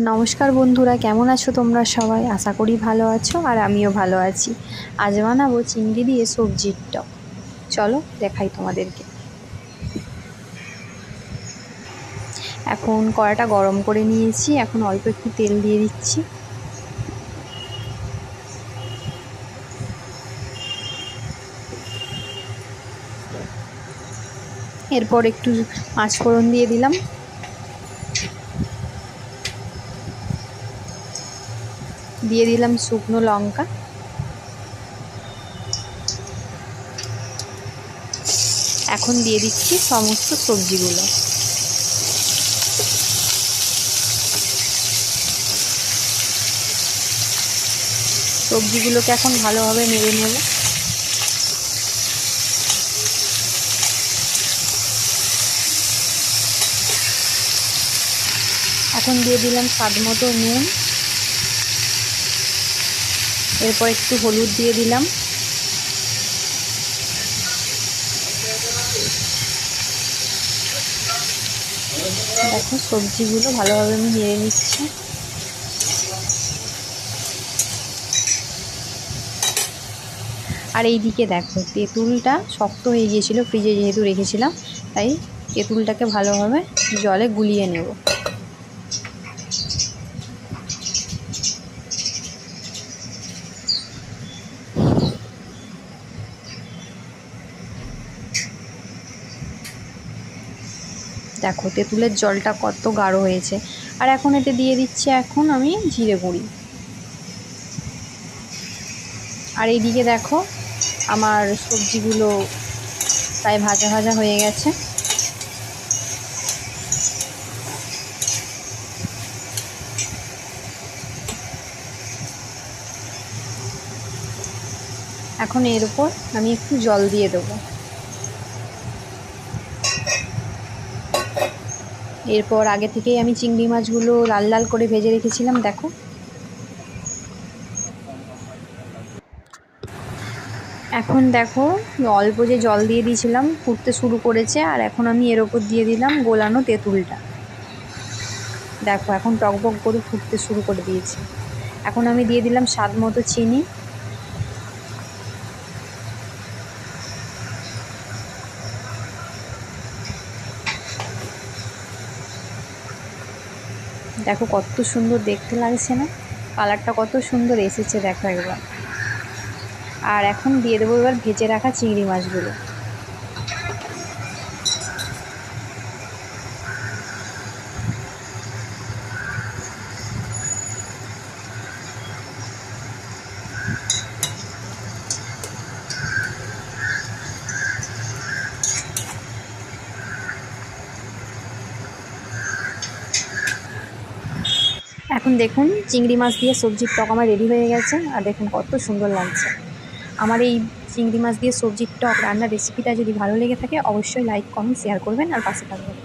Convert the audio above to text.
নমস্কার বন্ধুরা, কেমন আছো তোমরা সবাই? আশা করি ভালো আছো আর আমিও ভালো আছি। আজ বানাবো চিংড়ি দিয়ে সবজির টক। চলো দেখাই তোমাদেরকে। এখন কড়াটা গরম করে নিয়েছি, এখন অল্প একটু তেল দিয়ে দিচ্ছি। এরপর একটু পাঁচফোড়ন দিয়ে দিলাম। দিয়ে দিলাম শুকনো লঙ্কা। এখন দিয়ে দিচ্ছি সমস্ত সবজিগুলো। সবজিগুলোকে এখন ভালোভাবে নেড়ে নেব। এখন দিয়ে দিলাম স্বাদ মতো নুন। এরপর একটু হলুদ দিয়ে দিলাম। দেখো সবজিগুলো ভালোভাবে আমি নেড়ে নিচ্ছি। আর এইদিকে দেখো তেঁতুলটা শক্ত হয়ে গিয়েছিল, ফ্রিজে যেহেতু রেখেছিলাম, তাই তেঁতুলটাকে ভালোভাবে জলে গুলিয়ে নেব। দেখো তেঁতুলের জলটা কত গাঢ় হয়েছে। আর এখন এতে দিয়ে দিচ্ছি এখন আমি জিরে গুঁড়ি। আর এইদিকে দেখো আমার সবজিগুলো প্রায় ভাজা ভাজা হয়ে গেছে। এখন এর উপর আমি একটু জল দিয়ে দেবো। এরপর আগে থেকেই আমি চিংড়ি মাছগুলো লাল লাল করে ভেজে রেখেছিলাম। দেখো এখন দেখো অল্প যে জল দিয়ে দিয়েছিলাম ফুটতে শুরু করেছে। আর এখন আমি এর ওপর দিয়ে দিলাম গোলানো তেঁতুলটা। দেখো এখন টকবক করে ফুটতে শুরু করে দিয়েছে। এখন আমি দিয়ে দিলাম স্বাদ মতো চিনি। দেখো কত সুন্দর দেখতে লাগছে না? কালারটা কত সুন্দর এসেছে দেখো একবার। আর এখন দিয়ে দেবো এবার ভেজে রাখা চিংড়ি মাছগুলো। এখন দেখুন চিংড়ি মাছ দিয়ে সবজির টক আমার রেডি হয়ে গেছে। আর দেখুন কত সুন্দর লাগছে। আমার এই চিংড়ি মাছ দিয়ে সবজির টক রান্নার রেসিপিটা যদি ভালো লেগে থাকে অবশ্যই লাইক কমেন্ট শেয়ার করবেন আর পাশে থাকবেন।